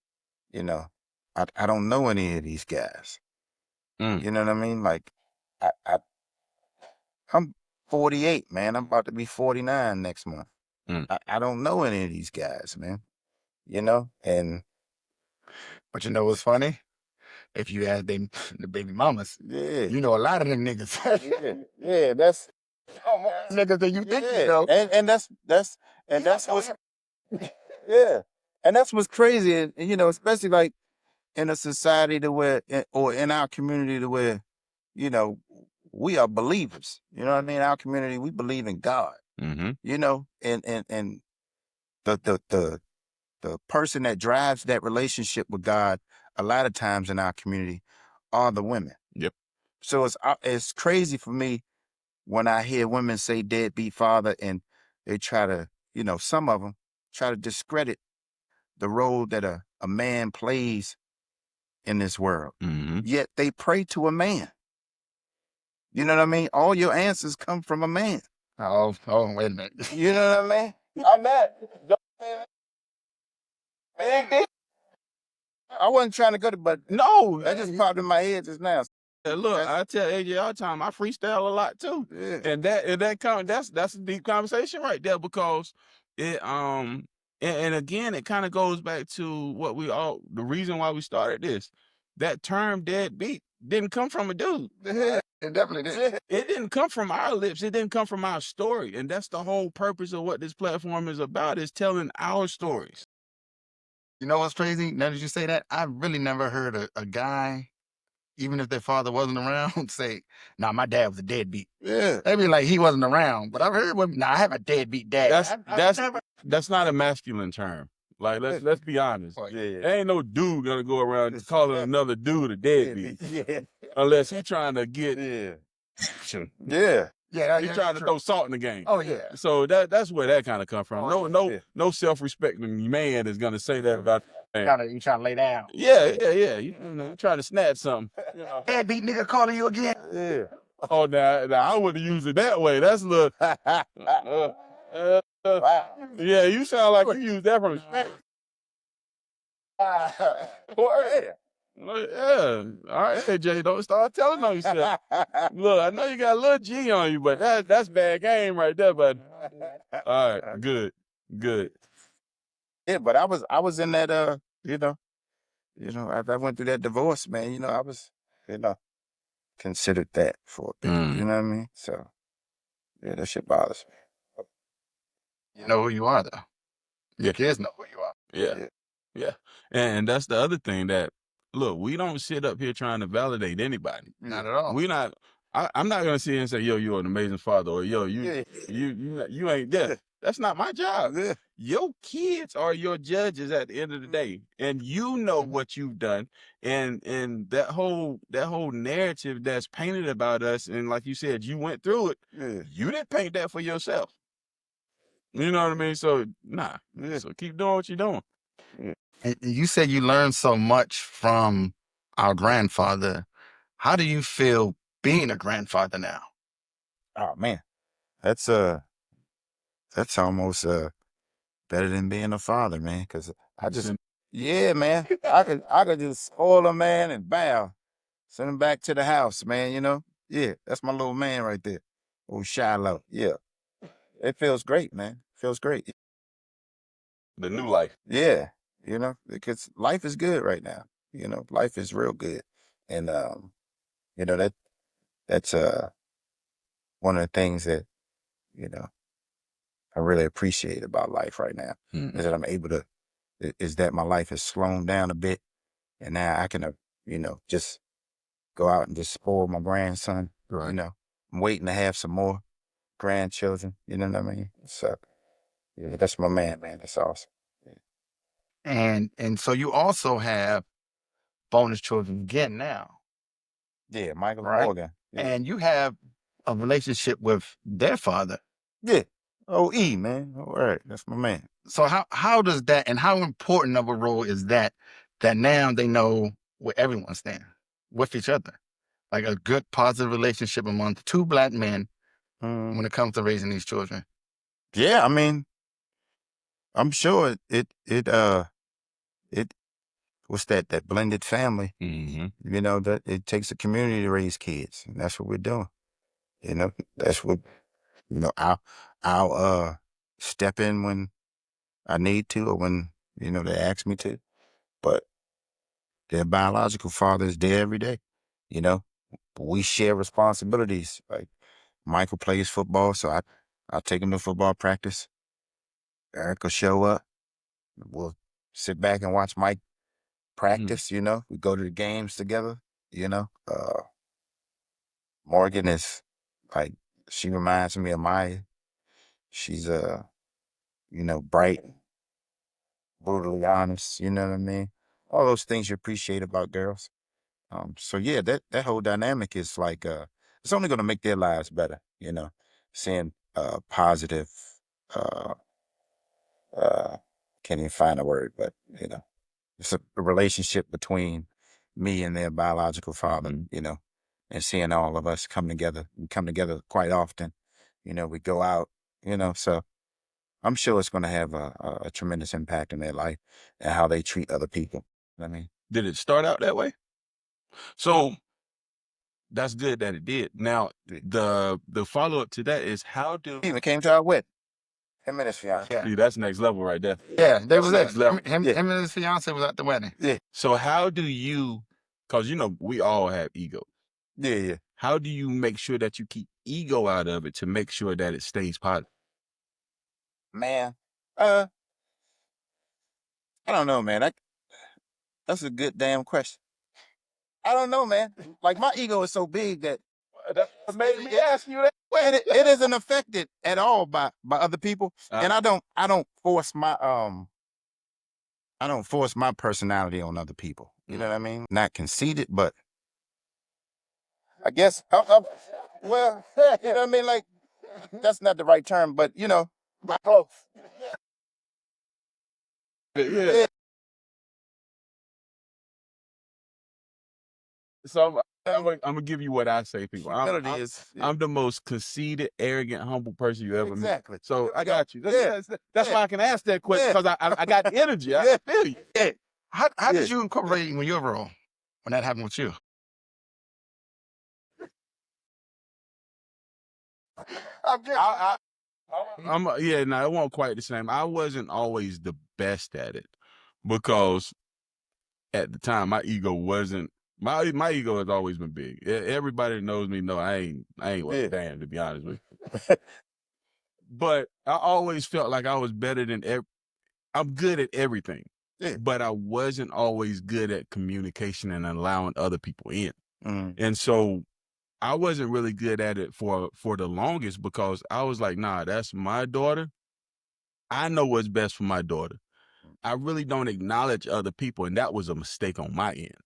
I don't know any of these guys. You know what I mean? Like, I'm 48, man. I'm about to be 49 next month. I don't know any of these guys, man. But you know what's funny? If you ask them, the baby mamas, you know a lot of them niggas. Yeah, that's niggas that you think you know. and that's what's yeah, and that's what's crazy, and especially like in a society to where, or in our community to where, you know, we are believers. You know what I mean? Our community, we believe in God. Mm-hmm. And the person that drives that relationship with God a lot of times in our community are the women. Yep. So it's crazy for me when I hear women say deadbeat father, and they try to, some of them try to discredit the role that a man plays in this world. Mm-hmm. Yet they pray to a man. You know what I mean? All your answers come from a man. Oh, wait a minute. You know what I mean? I'm mad. I wasn't trying to go to, but No, that just popped in my head just now. look, I tell AJ all the time, I freestyle a lot too. Yeah. And that's a deep conversation right there, because it and again, it kind of goes back to the reason why we started this. That term deadbeat didn't come from a dude. It definitely did. It didn't come from our lips. It didn't come from our story. And that's the whole purpose of what this platform is about, is telling our stories. You know what's crazy? Now that you say that, I really never heard a guy, even if their father wasn't around, say, "Nah, my dad was a deadbeat." Yeah. They be like, he wasn't around. But I've heard women, "Nah, I have a deadbeat dad." That's not a masculine term. Like, let's be honest. Yeah. There ain't no dude gonna go around calling another dude a deadbeat. Yeah. Unless he's trying to get Yeah. Yeah. Yeah, he's trying to throw salt in the game. Oh yeah. So that's where that kind of come from. Yeah. No self-respecting man is gonna say that about You trying to lay down. Yeah. You know, trying to snatch something. Deadbeat nigga calling you again. Yeah. Oh, now I wouldn't use it that way. That's a little. Yeah, you sound like you use that from. Yeah. All right, AJ, don't start telling on yourself. Look, I know you got a little G on you, but that's bad game right there, bud. All right, good. Yeah, but I was in that after I went through that divorce, man, I was, considered that for a bit. You know what I mean? So yeah, that shit bothers me. You know who you are, though. Your kids know who you are. Yeah. And that's the other thing, that look, we don't sit up here trying to validate anybody. Not at all. I'm not gonna sit here and say, yo, you're an amazing father, or yo, you ain't. Yeah, that's not my job. your kids are your judges at the end of the day, and you know what you've done, and that whole narrative that's painted about us, and like you said, you went through it. Yeah. You didn't paint that for yourself. You know what I mean? So nah. Yeah. So keep doing what you're doing. And you said you learned so much from our grandfather. How do you feel being a grandfather now? Oh man, that's almost better than being a father, man. Because I just, yeah, man, I could just spoil a man and bow, send him back to the house, man. You know, yeah, that's my little man right there. Oh, Shiloh, yeah, it feels great, man. Feels great. The new life. Yeah, you know, because life is good right now. You know, life is real good, and you know that's one of the things that you know I really appreciate about life right now is that I'm able to is that my life has slowed down a bit, and now I can you know just go out and just spoil my grandson. You Right. know, I'm waiting to have some more grandchildren. You know what I mean? So yeah, that's my man, man. That's awesome. And so you also have bonus children again now, Yeah, Michael right? Morgan. Yeah. And you have a relationship with their father. Yeah. Oh, E, man. All right. That's my man. So how does that, and how important of a role is that now they know where everyone stands with each other? Like a good positive relationship among the two Black men when it comes to raising these children. Yeah, I mean, I'm sure it what's that blended family. Mm-hmm. You know, that it takes a community to raise kids, and that's what we're doing. You know, that's what you know, I'll step in when I need to or when, you know, they ask me to. But their biological father is there every day. You know, we share responsibilities. Like Michael plays football, so I'll take him to football practice. Eric will show up. We'll sit back and watch Mike practice, you know. We go to the games together, you know. Morgan is like, she reminds me of Maya. She's you know, bright, brutally honest, you know what I mean? All those things you appreciate about girls. So yeah, that whole dynamic is like it's only gonna make their lives better, you know, seeing positive uh uh can't even find a word, but you know, it's a relationship between me and their biological father, you know, and seeing all of us come together. We come together quite often. You know, we go out, you know, so I'm sure it's going to have a tremendous impact in their life and how they treat other people. I mean, Did it start out that way? So that's good that it did. Now the follow up to that is how do he even came to our wedding. Him and his fiance. Yeah. see, that's next level right there. Yeah, they was Next there. level. Him and his fiance was at the wedding. Yeah, So how do you, because you know we all have ego. yeah, yeah. How do you make sure that you keep ego out of it to make sure that it stays positive? Man, I don't know, man. That's a good damn question. I don't know, man. Like my ego is so big that That's what made me ask you that. it isn't affected at all by other people, and I don't force my personality on other people. You know what I mean? Not conceited, but I guess well, you know what I mean? Like that's not the right term, but you know, close. Yeah. So I'm gonna give you what I say, people. Humility is I'm the most conceited, arrogant, humble person you ever met. exactly. So I got you. Yeah. That's why I can ask that question, because I got the energy. I feel you. Yeah. How did you incorporate in your role when that happened with you? Yeah, no, it wasn't quite the same. I wasn't always the best at it because at the time my ego wasn't. My ego has always been big. Everybody that knows me know I ain't worth a damn, to be honest with you. But I always felt like I was better than I'm good at everything. Yeah. But I wasn't always good at communication and allowing other people in. Mm. And so I wasn't really good at it for the longest because I was like, nah, that's my daughter. I know what's best for my daughter. I really don't acknowledge other people, and that was a mistake on my end.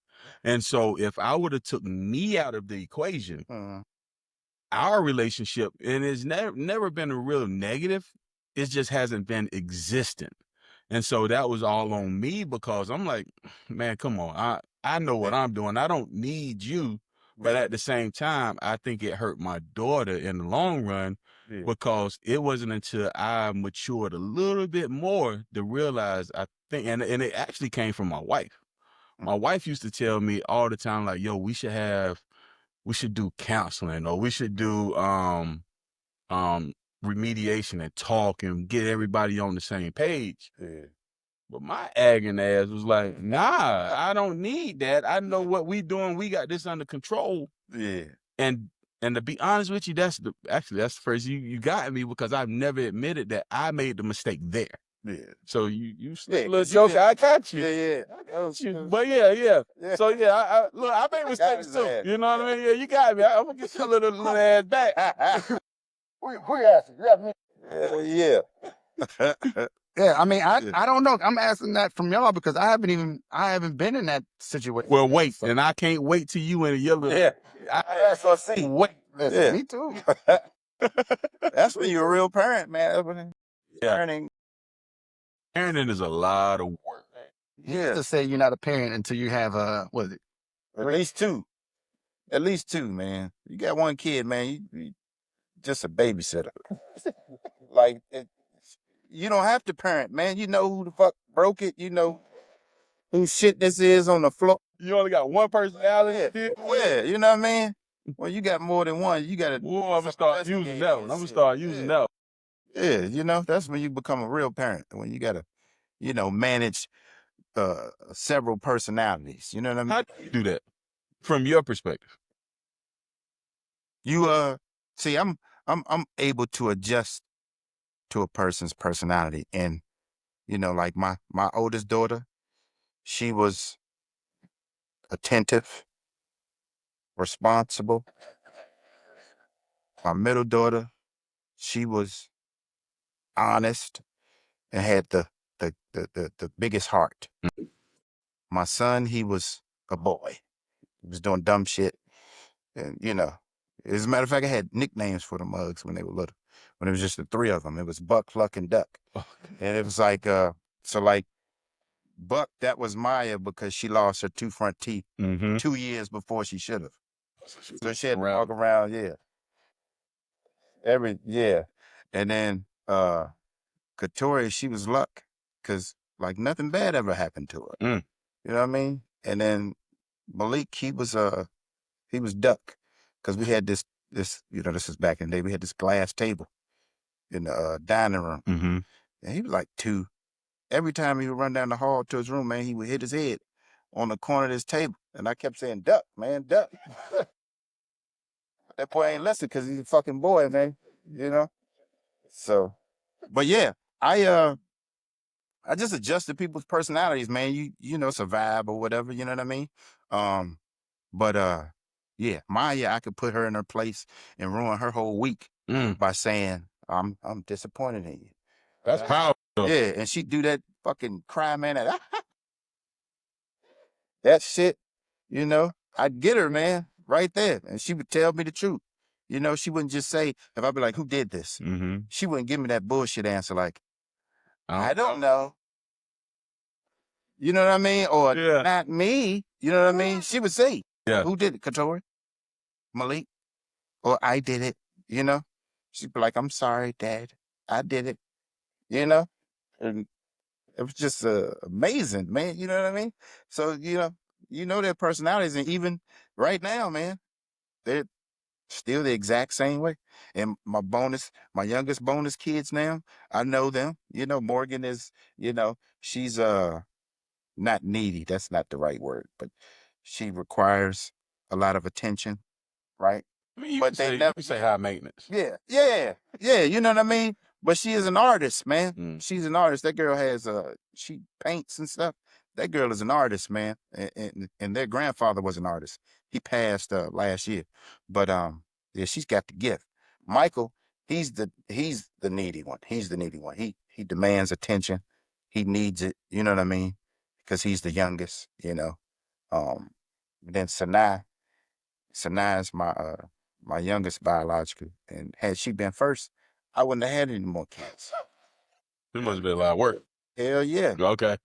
And so if I would have took me out of the equation, our relationship, and it's never been a real negative, it just hasn't been existent. And so that was all on me, because I'm like, man, come on. I know what I'm doing. I don't need you. But at the same time, I think it hurt my daughter in the long run, because it wasn't until I matured a little bit more to realize, I think, and it actually came from my wife. My wife used to tell me all the time, like, yo, we should do counseling, or we should do remediation and talk and get everybody on the same page. But my agony ass was like, nah, I don't need that. I know what we doing. We got this under control. And to be honest with you, that's the first you got me, because I've never admitted that I made the mistake there. So you little joker, I got you. I got you. But yeah. So I look, I made mistakes too. You know what I mean? Yeah, you got me. I'm gonna get your little ass back. Who asking? You got me. Yeah, I mean, I don't know. I'm asking that from y'all because I haven't been in that situation. Well, wait, and I can't wait till you in a little. That's what I see. Wait, listen, me too. That's when you're a real parent, man. Parenting is a lot of work. You used to say you're not a parent until you have what is it? At least two. At least two, man. You got one kid, man. You just a babysitter. Like, you don't have to parent, man. You know who the fuck broke it. You know whose shit this is on the floor. You only got one personality. Yeah, you know what I mean? Well, you got more than one. You got to. I'm gonna start using that one. I'm gonna start using that one. Yeah, you know, that's when you become a real parent. When you got to, manage several personalities. You know what I mean? How do you do that from your perspective? You see, I'm able to adjust to a person's personality, and like my oldest daughter, she was attentive, responsible. My middle daughter, she was honest and had the biggest heart. My son, he was a boy. He was doing dumb shit. And, as a matter of fact, I had nicknames for the mugs when they were little. When it was just the three of them. It was Buck, Cluck, and Duck. And it was like, Buck, that was Maya because she lost her two front teeth 2 years before she should have. So she had to walk around, And then Katori, she was Luck, because like nothing bad ever happened to her. You know what I mean? And then Malik, he was Duck, because we had this this is back in the day. We had this glass table in the dining room, and he was like 2. Every time he would run down the hall to his room, man, he would hit his head on the corner of this table, and I kept saying, "Duck, man, duck." That boy ain't listen because he's a fucking boy, man. So, but yeah, I just adjusted people's personalities, man. It's a vibe or whatever. You know what I mean? But yeah, Maya, I could put her in her place and ruin her whole week by saying, I'm disappointed in you. That's powerful. Yeah, and she'd do that fucking cry, man. That shit, I'd get her, man, right there. And she would tell me the truth. She wouldn't just say, if I'd be like, who did this? She wouldn't give me that bullshit answer like, I don't know. You know what I mean? Or not me. You know what I mean? She would say, who did it? Katori? Malik? Or I did it, She'd be like, I'm sorry, Dad. I did it, And it was just amazing, man. You know what I mean? So, their personalities. And even right now, man, they're still the exact same way. And my youngest bonus kids now, I know them. Morgan is, she's not needy. That's not the right word, but she requires a lot of attention, right? I mean, you can say high maintenance. Yeah. You know what I mean? But she is an artist, man. She's an artist. That girl has she paints and stuff. That girl is an artist, man. And their grandfather was an artist. He passed last year. But yeah, she's got the gift. Michael, he's the needy one. He's the needy one. he demands attention. He needs it. You know what I mean? Because he's the youngest. Then Sanaa is my youngest biological, and had she been first, I wouldn't have had any more kids. It must have been a lot of work. Hell yeah. Okay.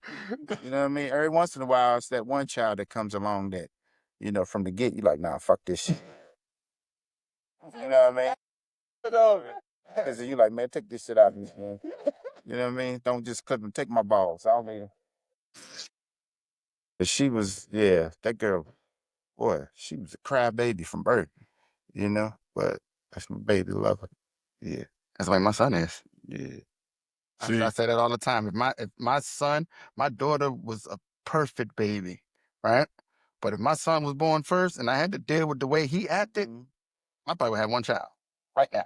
You know what I mean? Every once in a while, it's that one child that comes along that, from the get, you like, nah, fuck this shit. You know what I mean? Because you like, man, take this shit out of me, man. You know what I mean? Don't just clip them. Take my balls. I don't need them. But she was, yeah, that girl, boy, she was a crybaby from birth, But that's my baby lover. Yeah. That's the way my son is. Yeah. See, I say that all the time. If my son, my daughter was a perfect baby, right? But if my son was born first and I had to deal with the way he acted, I probably would have one child right now.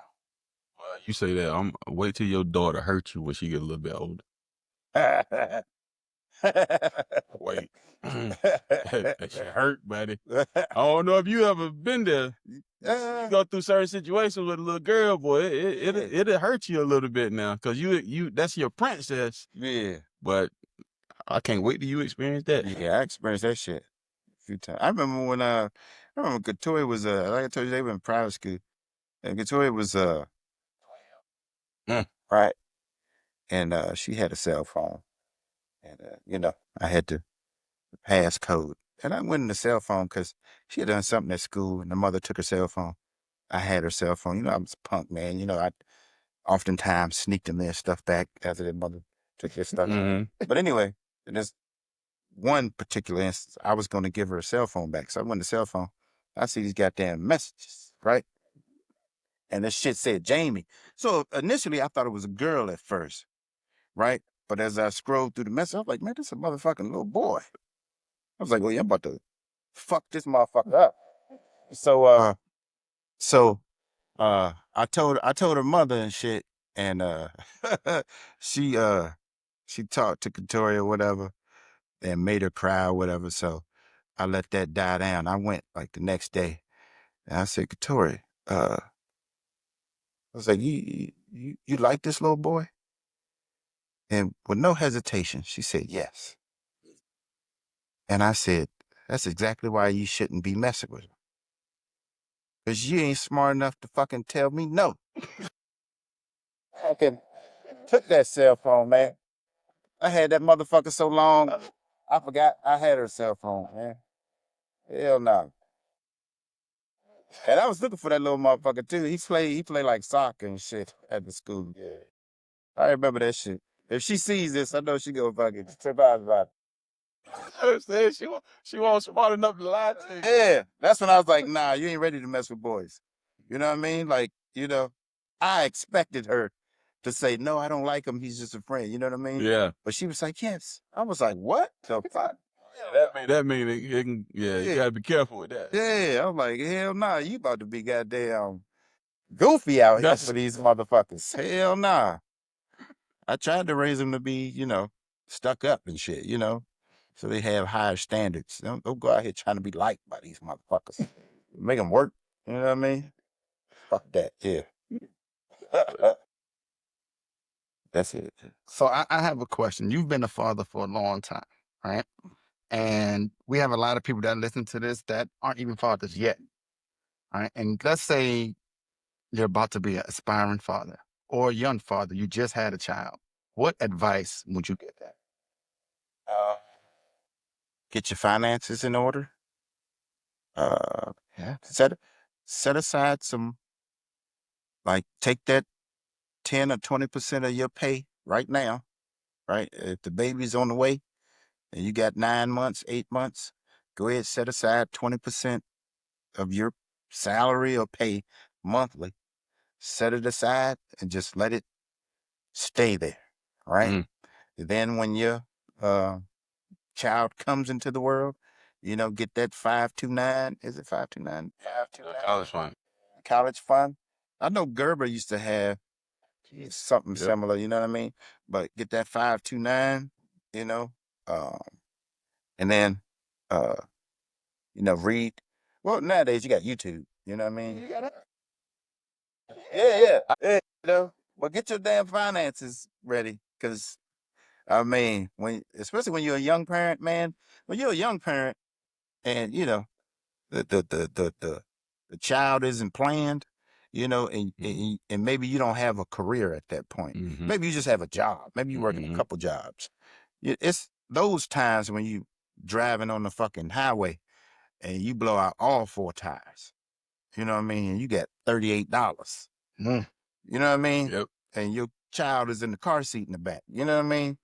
well, you say that. Wait till your daughter hurt you when she get a little bit older. Wait. That shit hurt, buddy. I don't know if you ever been there. You go through certain situations with a little girl, boy. It'll hurt you a little bit now, cause you that's your princess. Yeah. But I can't wait till you experience that. Yeah, I experienced that shit a few times. I remember when Katoy was like I told you, they were in private school. And Katoy was right. And she had a cell phone. And I had the passcode. And I went in the cell phone because she had done something at school and the mother took her cell phone. I had her cell phone. I was a punk, man. I oftentimes sneaked in their stuff back after their mother took their stuff. But anyway, in this one particular instance, I was going to give her a cell phone back. So I went to the cell phone. I see these goddamn messages, right? And this shit said Jamie. So initially, I thought it was a girl at first, right? But as I scrolled through the message, I was like, man, this is a motherfucking little boy. I was like, well, yeah, I'm about to fuck this motherfucker up. So I told her mother and shit, and she talked to Katori or whatever and made her cry or whatever. So I let that die down. I went like the next day and I said, Katori, I was like, you like this little boy? And with no hesitation, she said yes. And I said, that's exactly why you shouldn't be messing with him. Because you ain't smart enough to fucking tell me no. Fucking took that cell phone, man. I had that motherfucker so long, I forgot I had her cell phone, man. Hell no. And I was looking for that little motherfucker too. He played like soccer and shit at the school. Yeah. I remember that shit. If she sees this, I know she gonna fucking trip out about it. I understand. She wasn't smart enough to lie to you. Yeah. That's when I was like, nah, you ain't ready to mess with boys. You know what I mean? Like, I expected her to say, no, I don't like him. He's just a friend. You know what I mean? Yeah. But she was like, yes. I was like, what the fuck? That mean it can, you gotta be careful with that. Yeah, I'm like, hell nah, you about to be goddamn goofy out here for these motherfuckers. Hell nah. I tried to raise them to be, stuck up and shit, so they have higher standards. Don't go out here trying to be liked by these motherfuckers. Make them work. You know what I mean? Fuck that. Yeah. That's it. So I have a question. You've been a father for a long time, right? And we have a lot of people that listen to this that aren't even fathers yet, right? And let's say you're about to be an aspiring father or a young father. You just had a child. What advice would you give that? Get your finances in order. Yeah. Set aside some, like, take that 10 or 20% of your pay right now, right? If the baby's on the way and you got 9 months, 8 months, go ahead, set aside 20% of your salary or pay monthly. Set it aside and just let it stay there, right? Then when your child comes into the world, get that 529. Is it 529? 529. College fund. College fund. I know Gerber used to have something similar, you know what I mean? But get that 529, um, and then, read. Well, nowadays you got YouTube, you know what I mean? You got it? Yeah. Well, get your damn finances ready Because I mean, especially when you're a young parent, man. When you're a young parent, and the child isn't planned, and maybe you don't have a career at that point. Maybe you just have a job. Maybe you're working a couple jobs. It's those times when you driving on the fucking highway and you blow out all 4 tires. You know what I mean? And you got $38. Mm. You know what I mean? Yep. And your child is in the car seat in the back. You know what I mean?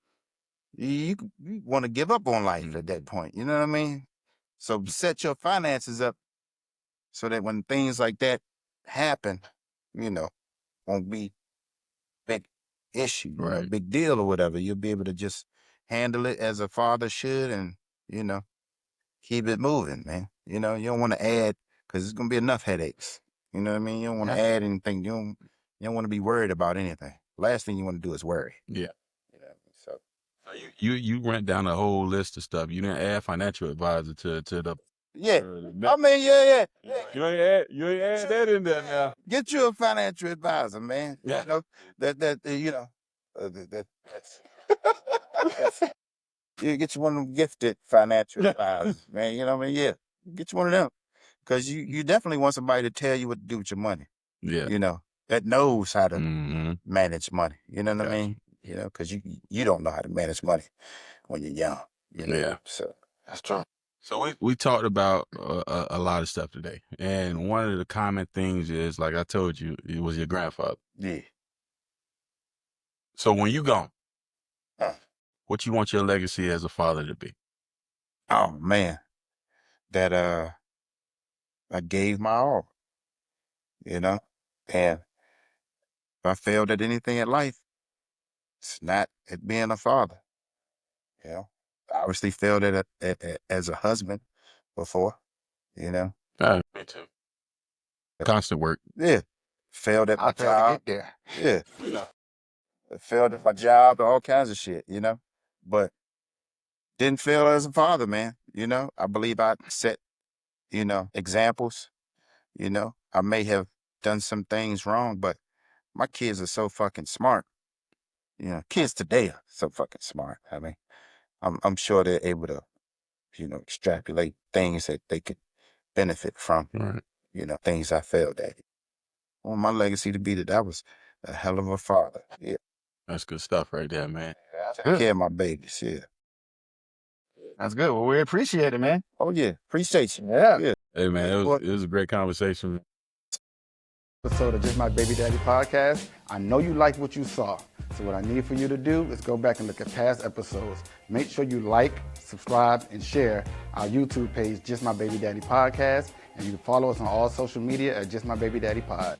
You want to give up on life at that point. You know what I mean? So set your finances up so that when things like that happen, won't be big issue, Right. big deal or whatever. You'll be able to just handle it as a father should, and keep it moving, man. You don't want to add, because it's gonna be enough headaches. You know what I mean? You don't want to add anything. You don't want to be worried about anything. Last thing you want to do is worry. Yeah. So You went down a whole list of stuff. You didn't add financial advisor to the. yeah, I mean, yeah. You ain't add that in there now. Get you a financial advisor, man. Yeah. That's you get you one of them gifted financial advisors, man. You know what I mean? Yeah, get you one of them, because you definitely want somebody to tell you what to do with your money. Yeah. That knows how to Mm-hmm. manage money. You know what I Gotcha. mean? Because you don't know how to manage money when you're young. Yeah. So That's true. So we talked about a lot of stuff today, and one of the common things is, like I told you, it was your grandfather. yeah. So when you gone, Uh, what you want your legacy as a father to be? oh man, that I gave my all. And if I failed at anything in life, it's not at being a father. I obviously failed as a husband before. Me too. Constant work. Yeah. Failed at my I failed to job. get there. Yeah. Failed at my job, all kinds of shit, but didn't fail as a father, man. I believe I set, examples. I may have done some things wrong, but my kids are so fucking smart. Kids today are so fucking smart. I mean, I'm sure they're able to, extrapolate things that they could benefit from, Right. things I failed at. I want my legacy to be that I was a hell of a father. Yeah. That's good stuff right there, man. Take care of my babies. Yeah. That's good. Well, we appreciate it, man. Oh yeah. Appreciate you. Yeah. Hey man, it was a great conversation. Episode of Just My Baby Daddy podcast. I know you liked what you saw. So what I need for you to do is go back and look at past episodes. Make sure you like, subscribe, and share our YouTube page, Just My Baby Daddy Podcast. And you can follow us on all social media at Just My Baby Daddy Pod.